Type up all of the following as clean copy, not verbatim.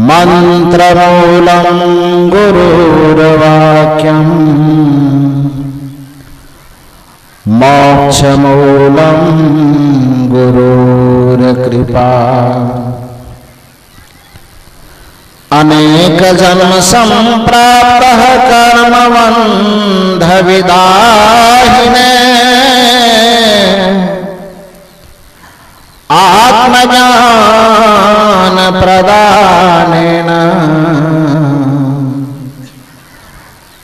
मंत्रमूलं गुरुर्वाक्यं मोक्षमूलं गुरुर्कृपा। अनेक जन्म संप्राप्तः कर्मबन्ध विदाहिने आत्मज्ञान प्रदानेन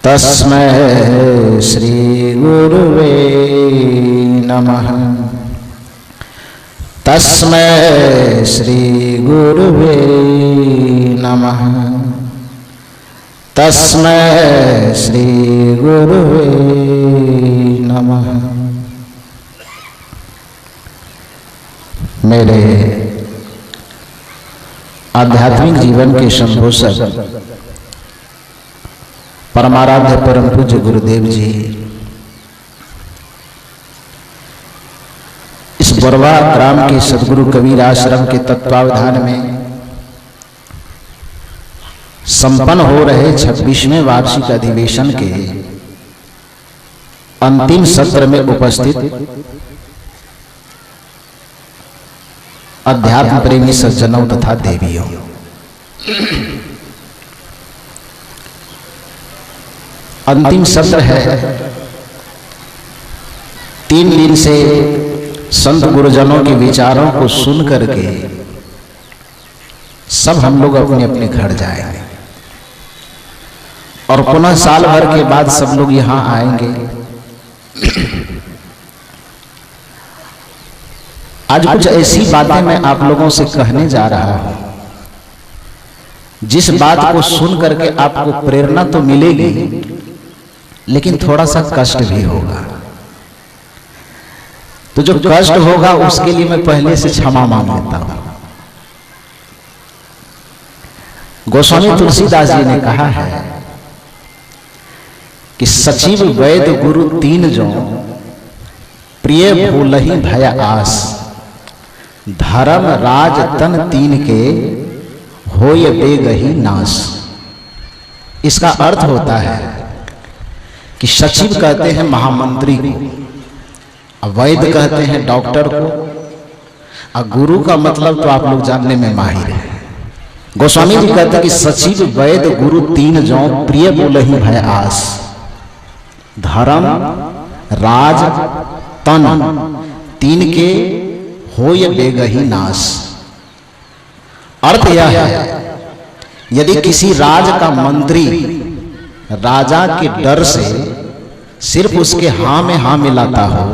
तस्मै श्री गुरुवे नमः। तस्मै श्री गुरुवे नमः। तस्मै श्री गुरुवे नमः। मेरे आध्यात्मिक जीवन के संपोषक परमाराध्य परम पूज्य गुरुदेव जी इस बोरवा ग्राम के सदगुरु कबीर आश्रम के तत्वावधान में संपन्न हो रहे 26वें वार्षिक अधिवेशन के अंतिम सत्र में उपस्थित अध्यात्म प्रेमी सज्जनों तथा देवियों, अंतिम सत्र है। 3 दिन से संत गुरुजनों के विचारों को सुन करके सब हम लोग अपने अपने घर जाएंगे और पुनः साल भर के बाद सब लोग यहां आएंगे। आज कुछ ऐसी बातें मैं आप लोगों से कहने जा रहा हूं जिस बात को सुन करके आपको प्रेरणा तो मिलेगी, लेकिन थोड़ा सा कष्ट भी होगा। तो जो कष्ट होगा उसके लिए मैं पहले से क्षमा मांग लेता हूं। गोस्वामी तुलसीदास जी ने कहा है कि सचिव वैद्य गुरु 3 जो प्रिय भूलहि भय आस, धर्म राज तन 3 के होय बेगहि नाश। इसका अर्थ होता है कि सचिव कहते हैं महामंत्री को, वैद्य कहते हैं डॉक्टर को, और गुरु का मतलब तो आप लोग जानने में माहिर है। गोस्वामी जी कहते हैं कि सचिव वैद्य गुरु 3 जो प्रिय बोलहि भय आस, धर्म राज तन 3 के होय बेगहि नाश। अर्थ यह है यदि किसी राज का मंत्री राजा के डर से सिर्फ उसके हां में हां मिलाता हो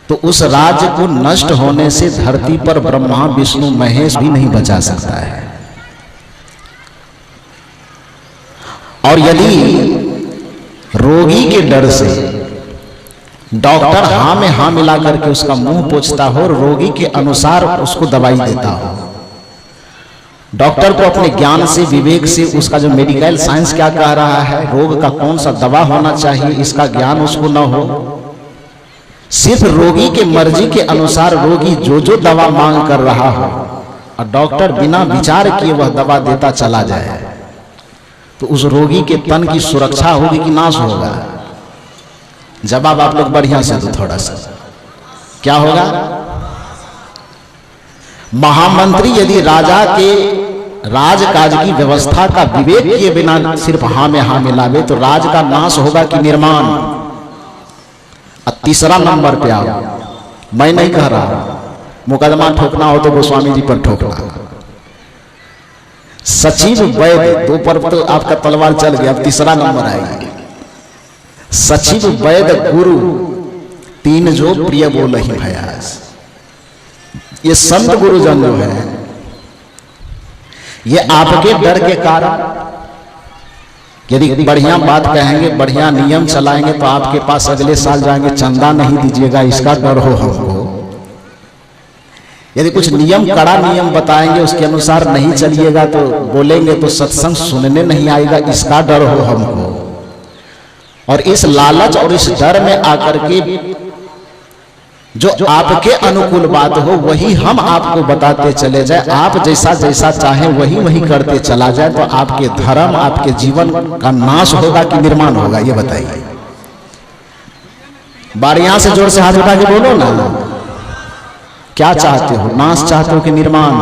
तो उस राज्य को नष्ट होने से धरती पर ब्रह्मा विष्णु महेश भी नहीं बचा सकता है। और यदि रोगी के डर से डॉक्टर हां में हां मिला करके उसका मुंह पोंछता हो, रोगी के अनुसार उसको दवाई देता हो, डॉक्टर को अपने ज्ञान से विवेक से उसका जो मेडिकल साइंस क्या कह रहा है, रोग का कौन सा दवा होना चाहिए, इसका ज्ञान उसको न हो, सिर्फ रोगी के मर्जी के अनुसार रोगी जो दवा मांग कर रहा हो और डॉक्टर बिना विचार किए वह दवा देता चला जाए, तो उस रोगी के तन की सुरक्षा होगी कि नाश होगा? जवाब आप लोग बढ़िया से दो थोड़ा सा। क्या होगा? महामंत्री यदि राजा के राजकाज की व्यवस्था का विवेक किए बिना सिर्फ हां में हां मिलावे तो राज का नाश होगा कि निर्माण। और तीसरा नंबर पे आओ, मैं नहीं कह रहा, मुकदमा ठोकना हो तो गोस्वामी जी पर ठोकना। सचिव वैद्य 2 पर तो आपका तलवार चल गया, अब तीसरा नंबर आएगा। सचिव वैद्य गुरु 3 जो प्रिय बोलहि भय आस। ये संत गुरुजन जो है ये आपके डर के कारण यदि बढ़िया बात कहेंगे, बढ़िया नियम चलाएंगे तो आपके पास अगले साल जाएंगे, चंदा नहीं दीजिएगा, इसका डर हो हमको। यदि कुछ नियम, कड़ा नियम बताएंगे, उसके अनुसार नहीं चलिएगा तो बोलेंगे तो सत्संग सुनने नहीं आएगा, इसका डर हो हमको। और इस लालच और इस डर में आकर के जो आपके अनुकूल बात हो वही हम आपको बताते चले जाए, आप जैसा जैसा चाहे वही वही करते चला जाए, तो आपके धर्म, आपके जीवन का नाश होगा कि निर्माण होगा, ये बताइए। बार यहां से जोर से हाथ उठा के बोलो ना, क्या चाहते हो? नाश चाहते हो कि निर्माण?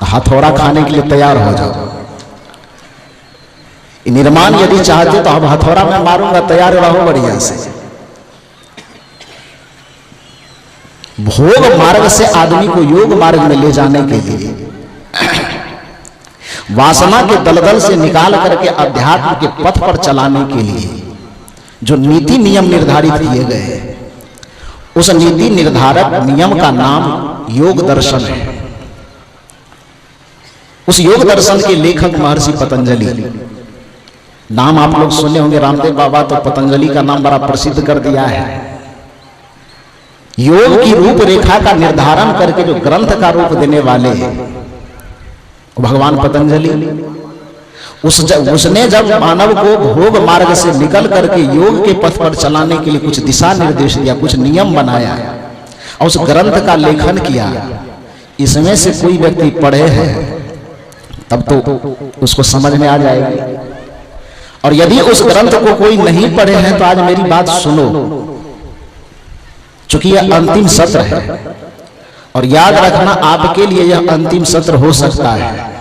हथौड़ा खाने के लिए तैयार हो जाओ। निर्माण यदि चाहते तो अब हथौड़ा मैं मारूंगा, तैयार रहो बढ़िया से। भोग मार्ग से आदमी को योग मार्ग में ले जाने के लिए, वासना के दलदल से निकाल करके अध्यात्म के पथ पर चलाने के लिए जो नीति नियम निर्धारित किए गए, उस नीति निर्धारक नियम का नाम योग दर्शन है। उस योग दर्शन के लेखक महर्षि पतंजलि, नाम आप लोग सुने होंगे, रामदेव बाबा तो पतंजलि का नाम बड़ा प्रसिद्ध कर दिया है। योग की रूपरेखा का निर्धारण करके जो ग्रंथ का रूप देने वाले भगवान पतंजलि, उसने जब मानव को भोग मार्ग से निकल करके योग के पथ पर चलाने के लिए कुछ दिशा निर्देश दिया, कुछ नियम बनाया और उस ग्रंथ का लेखन किया, इसमें से कोई व्यक्ति पढ़े है तब तो उसको समझ में आ जाएगी। और यदि उस ग्रंथ को कोई नहीं पढ़े हैं तो आज मेरी बात सुनो, चूंकि यह अंतिम सत्र है और याद रखना आपके लिए यह अंतिम सत्र हो सकता है,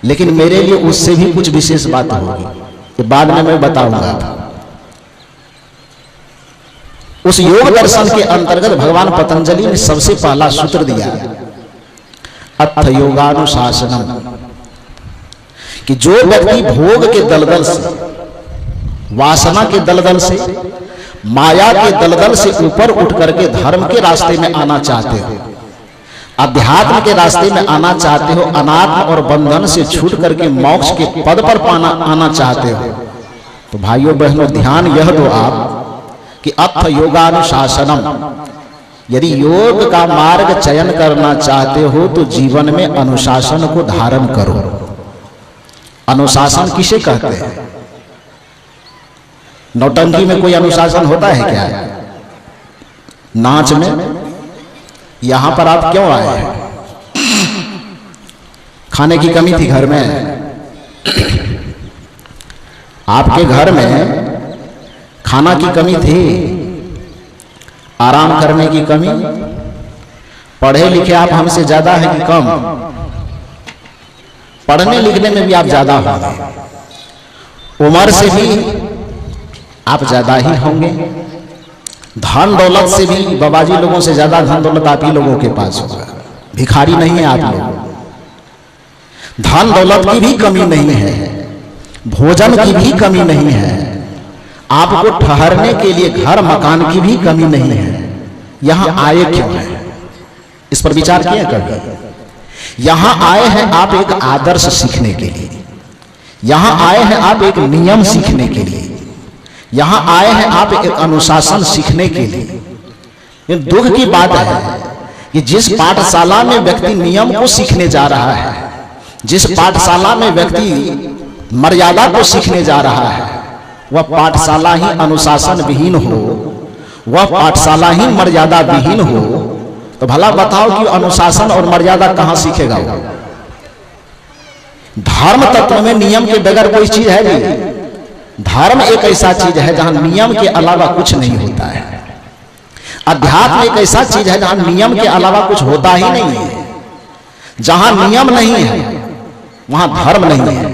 लेकिन मेरे लिए उससे भी कुछ विशेष बात होगी कि बाद में मैं बताऊंगा। उस योग दर्शन के अंतर्गत भगवान पतंजलि ने सबसे पहला सूत्र दिया, अथ योगानुशासनम, कि जो व्यक्ति भोग के दलदल से, वासना के दलदल से, माया के दलदल से ऊपर उठ करके धर्म के रास्ते में आना चाहते हो, अध्यात्म के रास्ते में आना चाहते हो, अनात्म और बंधन से छूट करके मोक्ष के पद पर आना चाहते हो, तो भाइयों बहनों ध्यान यह दो आप कि अथ योगानुशासनम, यदि योग का मार्ग चयन करना चाहते हो तो जीवन में अनुशासन को धारण करो। अनुशासन किसे कहते हैं? नौटंकी में कोई अनुशासन होता है क्या? नाच में? यहां पर आप क्यों आए हैं? खाने की कमी थी घर में? आपके घर में खाना की कमी थी? आराम करने की कमी? पढ़े लिखे आप हमसे ज्यादा है कि कम? पढ़ने लिखने में भी आप ज्यादा होंगे, उम्र से भी आप ज्यादा ही होंगे, धन दौलत से भी बाबाजी लोगों से ज्यादा धन दौलत आप ही लोगों के पास होगा। भिखारी नहीं है आप लोग। धन दौलत की भी कमी नहीं है, भोजन की भी कमी नहीं है, आपको ठहरने के लिए घर मकान की भी कमी नहीं है। यहां आए क्यों है? इस पर विचार किया कभी? यहां आए हैं आप एक आदर्श सीखने के लिए, यहां आए हैं आप एक नियम सीखने के लिए, यहां आए हैं आप एक अनुशासन सीखने के लिए। ये दुख की बात है कि जिस पाठशाला में व्यक्ति नियम को सीखने जा रहा है, जिस पाठशाला में व्यक्ति मर्यादा को सीखने जा रहा है, वह पाठशाला ही अनुशासन विहीन हो, वह पाठशाला ही मर्यादा विहीन हो, तो भला बताओ कि अनुशासन और मर्यादा कहां सीखेगा वो? धर्म तत्व में नियम के बगैर कोई चीज है नहीं। धर्म एक ऐसा चीज है जहां नियम के अलावा कुछ नहीं होता है। अध्यात्म एक ऐसा चीज है जहां नियम के अलावा कुछ होता ही नहीं है। जहां नियम नहीं है वहां धर्म नहीं है,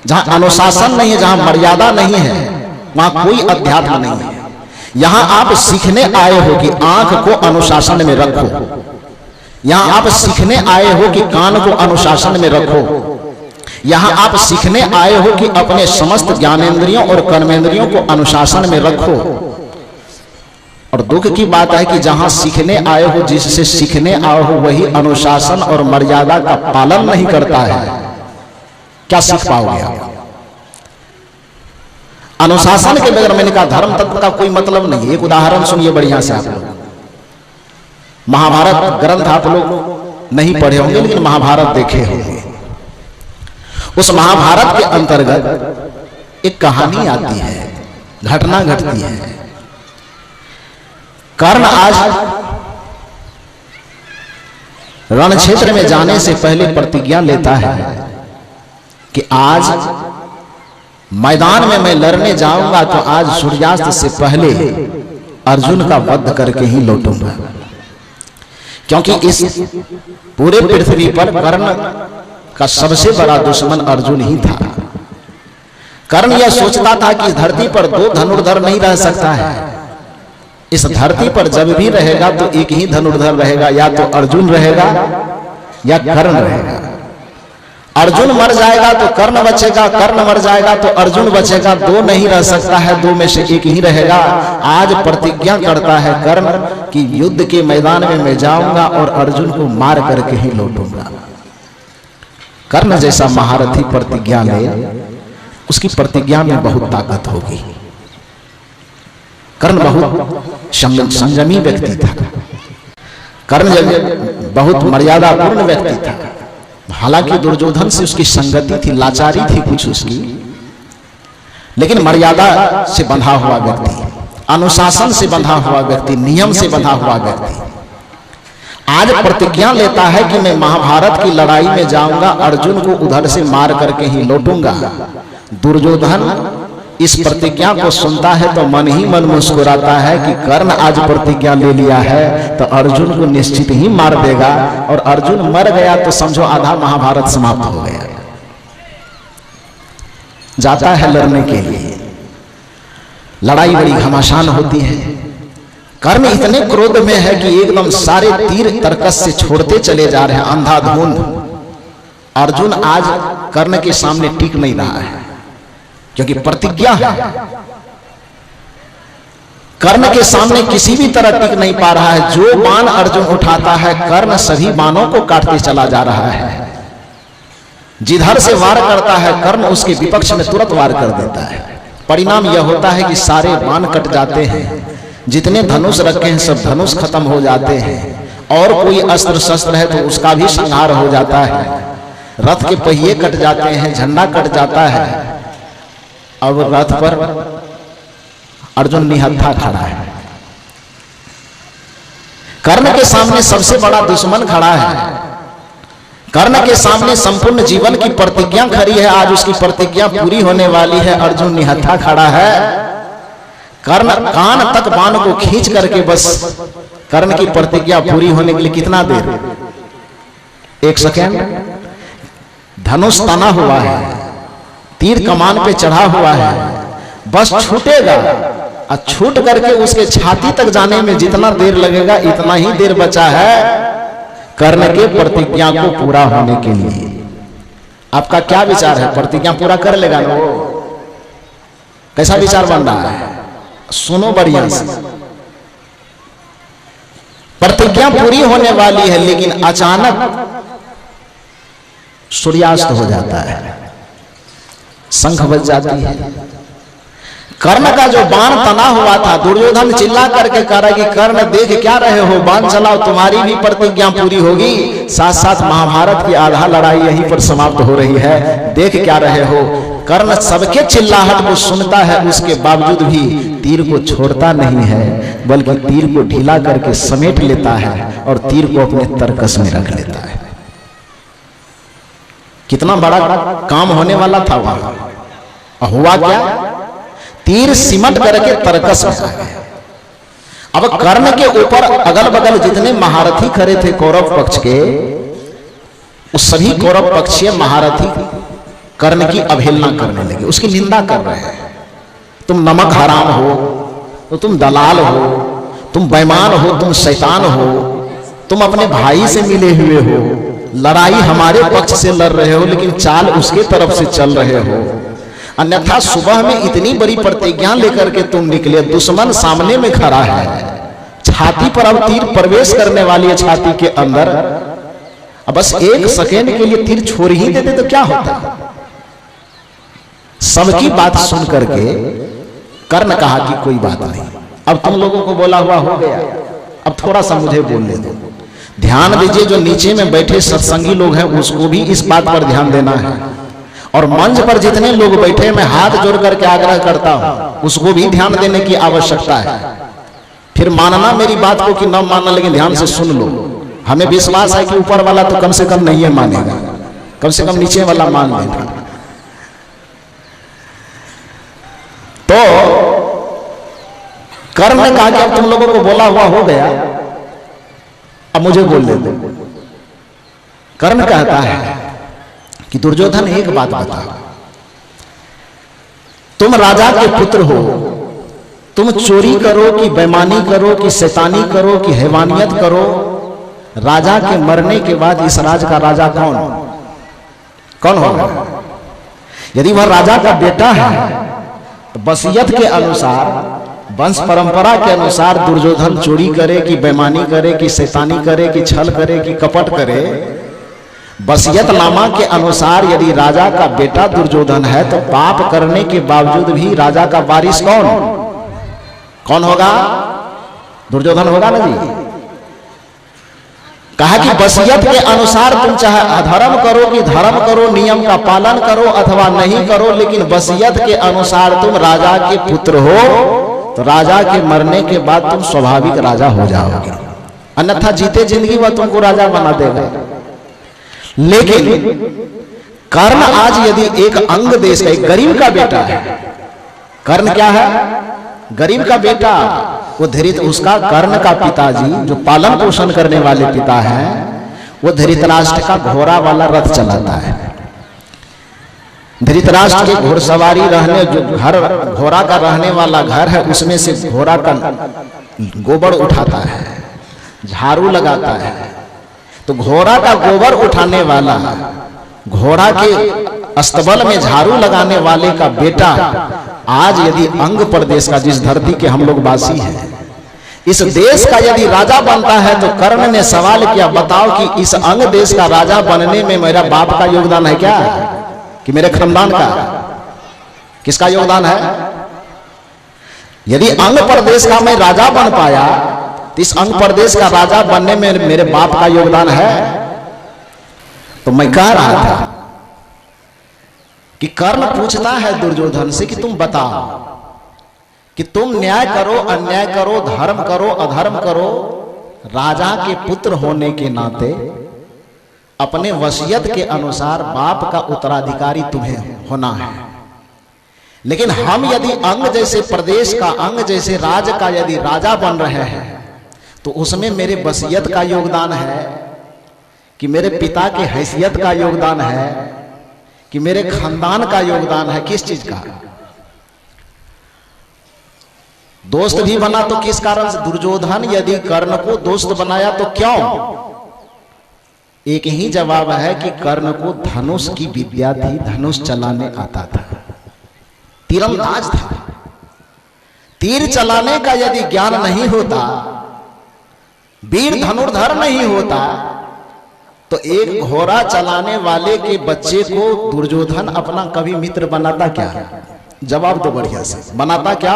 जहां अनुशासन नहीं है, जहां मर्यादा नहीं है, वहां कोई अध्यात्म नहीं है। यहां आप सीखने आए हो कि आंख को अनुशासन में रखो, यहां आप सीखने आए हो कि कान को अनुशासन में रखो, यहां आप सीखने आए हो कि अपने समस्त ज्ञानेंद्रियों और कर्मेंद्रियों को अनुशासन में रखो। और दुख की बात है कि जहां सीखने आए हो, जिससे सीखने आए हो, वही अनुशासन और मर्यादा का पालन नहीं करता है, क्या सीख पाओगे आप? अनुशासन के बगैर मैंने कहा धर्म तत्व का कोई मतलब नहीं। एक उदाहरण सुनिए बढ़िया से आप लोग। महाभारत ग्रंथ आप लोग नहीं पढ़े होंगे, लेकिन महाभारत देखे होंगे। उस महाभारत के अंतर्गत एक कहानी आती है, घटना घटती है। कर्ण आज रण क्षेत्र में जाने से पहले प्रतिज्ञा लेता है कि आज मैदान में मैं लड़ने जाऊंगा तो आज सूर्यास्त से पहले अर्जुन का वध करके ही लौटूंगा, क्योंकि इस पूरे पृथ्वी पर कर्ण का सबसे बड़ा दुश्मन अर्जुन ही था। कर्ण यह सोचता था कि इस धरती पर दो धनुर्धर नहीं रह सकता है, इस धरती पर जब भी रहेगा तो एक ही धनुर्धर रहेगा, या तो अर्जुन रहेगा या कर्ण रहेगा। अर्जुन मर जाएगा तो कर्ण बचेगा, कर्ण मर जाएगा तो अर्जुन बचेगा, दो नहीं रह सकता है, दो में से एक ही रहेगा। आज प्रतिज्ञा करता है कर्ण कि युद्ध के मैदान में मैं जाऊंगा और अर्जुन को मार करके ही लौटूंगा। कर्ण जैसा महारथी प्रतिज्ञा ले, उसकी प्रतिज्ञा में बहुत ताकत होगी। कर्ण बहुत संयमी व्यक्ति था, कर्ण बहुत मर्यादापूर्ण व्यक्ति था। हालांकि दुर्योधन से उसकी संगति थी, लाचारी थी कुछ उसकी, लेकिन मर्यादा से बंधा हुआ व्यक्ति, अनुशासन से बंधा हुआ व्यक्ति, नियम से बंधा हुआ व्यक्ति आज प्रतिज्ञा लेता है कि मैं महाभारत की लड़ाई में जाऊंगा, अर्जुन को उधर से मार करके ही लौटूंगा। दुर्योधन इस प्रतिज्ञा को सुनता है तो मन ही मन मुस्कुराता है कि कर्ण आज प्रतिज्ञा ले लिया है तो अर्जुन को निश्चित ही मार देगा, और अर्जुन मर गया तो समझो आधा महाभारत समाप्त हो गया। जाता है लड़ने के लिए, लड़ाई बड़ी घमासान होती है। कर्ण इतने क्रोध में है कि एकदम सारे तीर तर्कस से छोड़ते चले जा रहे हैं, अंधाधुंध। अर्जुन आज कर्ण के सामने टिक नहीं रहा है, क्योंकि प्रतिज्ञा है। कर्ण के सामने किसी भी तरह टिक नहीं पा रहा है। जो बाण अर्जुन उठाता है, कर्ण सभी बाणों को काटते चला जा रहा है। जिधर से वार करता है कर्ण, उसके विपक्ष में तुरंत वार कर देता है। परिणाम यह होता है कि सारे बाण कट जाते हैं, जितने धनुष रखे हैं सब धनुष खत्म हो जाते हैं, और कोई अस्त्र शस्त्र है तो उसका भी संहार हो जाता है। रथ के पहिए कट जाते हैं, झंडा कट जाता है, अब रथ पर अर्जुन निहत्था खड़ा है। कर्ण के सामने सबसे बड़ा दुश्मन खड़ा है। कर्ण के सामने संपूर्ण जीवन की प्रतिज्ञा खड़ी है, आज उसकी प्रतिज्ञा पूरी होने वाली है। अर्जुन निहत्था खड़ा है। कर्ण कान तक बाण को खींच करके बस कर्ण की प्रतिज्ञा पूरी होने के लिए कितना देर, 1 सेकेंड। धनुष तना हुआ है, तीर कमान पे चढ़ा हुआ है, बस छूटेगा, और छूट करके उसके छाती तक जाने में जितना देर लगेगा इतना ही देर बचा है कर्ण के प्रतिज्ञा को पूरा होने के लिए। आपका क्या विचार है? प्रतिज्ञा पूरा कर लेगा ना वो? कैसा विचार बन रहा है? सुनो बढ़िया से। प्रतिज्ञा पूरी होने वाली है, लेकिन अचानक सूर्यास्त हो जाता है, शंख बज जाती है। कर्ण का जो बाण तना हुआ था, दुर्योधन चिल्ला करके कह रहा कि कर्ण देख क्या रहे हो, बाण चलाओ, तुम्हारी भी प्रतिज्ञा पूरी होगी। साथ साथ महाभारत की आधा लड़ाई यहीं पर समाप्त हो रही है, देख क्या रहे हो। कर्ण सबके चिल्लाहट को सुनता है, उसके बावजूद भी तीर को छोड़ता नहीं है, बल्कि तीर को ढीला करके समेट लेता है और तीर को अपने तरकस में रख लेता है। कितना बड़ा काम होने वाला था वहां, हुआ क्या? तीर सिमट करके तरकस में आ गया। अब कर्ण के ऊपर अगल बगल जितने महारथी खड़े थे कौरव पक्ष के, उस सभी कौरव पक्षीय महारथी कर्ण की अवहेलना करने लगे, उसकी निंदा कर रहे हैं। तुम नमक हराम हो, तो तुम दलाल हो, तुम बेईमान हो, तुम शैतान हो, तुम अपने भाई से मिले हुए हो, लड़ाई हमारे पक्ष से लड़ रहे हो लेकिन चाल उसके तरफ से चल रहे हो। अन्यथा सुबह में इतनी बड़ी प्रतिज्ञा लेकर के तुम निकले, दुश्मन सामने में खड़ा है, छाती पर अब तीर प्रवेश करने वाली है, छाती के अंदर। अब बस 1 सेकेंड के लिए तीर छोड़ ही देते तो क्या होता? सबकी बात सुन करके कर्ण कहा कि कोई बात नहीं, अब तुम लोगों को बोला हुआ हो गया, अब थोड़ा सा मुझे बोलने दो। ध्यान दीजिए, जो नीचे में बैठे सत्संगी लोग हैं उसको भी इस बात पर ध्यान देना है, और मंच पर जितने लोग बैठे मैं हाथ जोड़ करके आग्रह करता हूं उसको भी ध्यान देने की आवश्यकता है। फिर मानना मेरी बात को कि न मानना, लेकिन ध्यान से सुन लो। हमें विश्वास है कि ऊपर वाला तो कम से कम नहीं है मानेगा, कम से कम नीचे वाला मान लेगा। तो कर्ण ने कहा कि अब तुम लोगों को बोला हुआ हो गया, अब मुझे बोल दे दो। कर्ण कहता है कि दुर्योधन एक बात बता, तुम राजा के पुत्र हो, तुम चोरी करो कि बेईमानी करो कि शैतानी करो कि हैवानियत करो, राजा के मरने के बाद इस राज का राजा कौन होगा? यदि वह राजा का बेटा है तो वसीयत के अनुसार, वंश परंपरा के अनुसार दुर्योधन चोरी करे कि बेईमानी करे कि शैतानी करे कि छल करे कि कपट करे, वसीयतनामा के अनुसार यदि राजा का बेटा दुर्योधन है तो पाप करने के बावजूद भी राजा का वारिस कौन होगा? दुर्योधन होगा ना जी। कहा कि वसीयत के अनुसार तुम चाहे अधर्म करो कि धर्म करो, नियम का पालन करो अथवा नहीं करो, लेकिन वसीयत के अनुसार तुम राजा के पुत्र हो तो राजा के मरने के बाद तुम स्वाभाविक राजा हो जाओगे, अन्यथा जीते जिंदगी वह तुमको राजा बना देगा। लेकिन कर्ण आज यदि एक अंग देश का, एक गरीब का बेटा है, कर्ण क्या है? गरीब का बेटा। वो धृतराष्ट्र, उसका कर्ण का पिताजी जो पालन पोषण करने वाले पिता हैं, वो धृतराष्ट्र का घोड़ा वाला रथ चलाता है। धृतराष्ट्र के घोड़सवारी रहने जो घर, घोड़ा का रहने वाला घर है, उसमें से घोड़ा का गोबर उठाता है, झाड़ू लगाता है। तो घोड़ा का गोबर उठाने वाला, घोड़ा के अस्तबल में झाड़ू लगाने वाले का बेटा आज यदि अंग प्रदेश का, जिस धरती के हम लोग वासी हैं, इस देश का यदि राजा बनता है तो कर्ण ने सवाल किया, बताओ कि इस अंग देश का राजा बनने में मेरा बाप का योगदान है क्या, कि मेरे खानदान का? किसका योगदान है? यदि अंग प्रदेश का मैं राजा बन पाया तो इस अंग प्रदेश का राजा बनने में मेरे बाप का योगदान है। तो मैं कह रहा था कि कर्ण पूछता है दुर्योधन से कि तुम बताओ कि तुम न्याय करो अन्याय करो, धर्म करो अधर्म करो, राजा के पुत्र होने के नाते अपने वसीयत के अनुसार बाप का उत्तराधिकारी तुम्हें होना है। लेकिन हम यदि अंग जैसे प्रदेश का, अंग जैसे राज्य का यदि राजा बन रहे हैं तो उसमें मेरे वसीयत का योगदान है कि मेरे पिता की हैसियत का योगदान है कि मेरे खानदान का योगदान है? किस चीज का? दोस्त भी बना तो किस कारण से? दुर्योधन यदि कर्ण को दोस्त बनाया तो क्यों? एक ही जवाब है कि कर्ण को धनुष की विद्या थी, धनुष चलाने आता था, तीरंदाज था। तीर चलाने का यदि ज्ञान नहीं होता, वीर धनुर्धर नहीं होता, तो एक घोड़ा चलाने वाले के बच्चे को दुर्योधन अपना कभी मित्र बनाता क्या? जवाब दो बढ़िया से, बनाता क्या?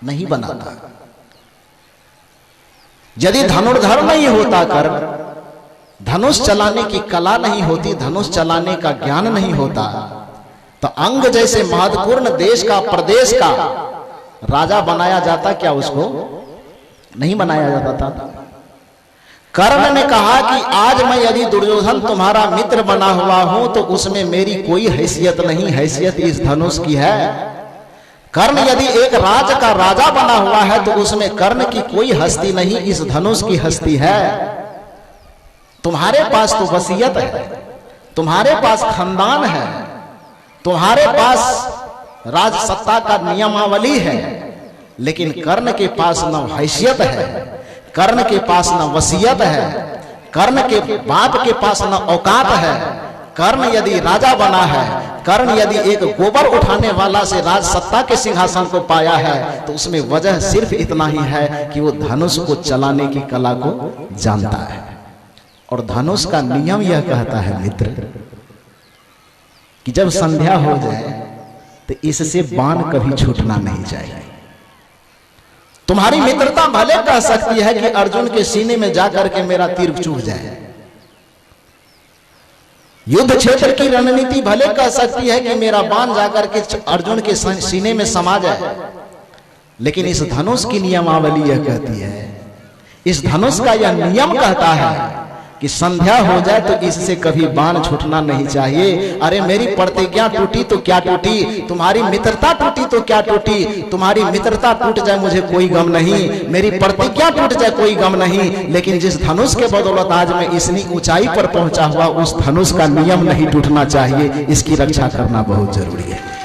नहीं बनाता। यदि धनुर्धर नहीं होता कर्ण, धनुष चलाने की कला नहीं होती, धनुष चलाने का ज्ञान नहीं होता, तो अंग जैसे महत्वपूर्ण देश का, प्रदेश का राजा बनाया जाता क्या? उसको नहीं बनाया जाता था। कर्ण ने कहा कि आज मैं यदि दुर्योधन तुम्हारा मित्र बना हुआ हूं तो उसमें मेरी कोई हैसियत नहीं, हैसियत इस धनुष की है। कर्ण यदि एक राज्य का राजा बना हुआ है तो उसमें कर्ण की कोई हस्ती नहीं, इस धनुष की हस्ती है। तुम्हारे पास तो वसीयत है, तुम्हारे पास खानदान है, तुम्हारे पास राज सत्ता का नियमावली है, लेकिन कर्ण के पास न हैसियत है, कर्ण के पास न वसीयत है, कर्ण के बाप के पास न औकात है। कर्ण यदि राजा बना है, कर्ण यदि एक गोबर उठाने वाला से राज सत्ता के सिंहासन को पाया है तो उसमें वजह सिर्फ इतना ही है कि वो धनुष को चलाने की कला को जानता है। और धनुष का नियम यह कहता है मित्र कि जब संध्या हो जाए तो इससे बाण कभी छूटना नहीं चाहिए। तुम्हारी मित्रता भले कह सकती है कि अर्जुन के सीने में जाकर के मेरा तीर चूक जाए, युद्ध क्षेत्र की रणनीति भले कह सकती है कि मेरा बाण जाकर के अर्जुन के सीने में समा जाए, लेकिन इस धनुष की नियमावली यह कहती है, इस धनुष का यह नियम कहता है कि संध्या हो जाए तो इससे कभी बाण छूटना नहीं चाहिए। अरे मेरी प्रतिज्ञा टूटी तो क्या टूटी, तुम्हारी मित्रता टूटी तो क्या टूटी, तुम्हारी मित्रता टूट जाए मुझे कोई गम नहीं, मेरी प्रतिज्ञा टूट जाए कोई गम नहीं, लेकिन जिस धनुष के बदौलत आज मैं इतनी ऊंचाई पर पहुंचा हुआ, उस धनुष का नियम नहीं टूटना चाहिए, इसकी रक्षा करना बहुत जरूरी है।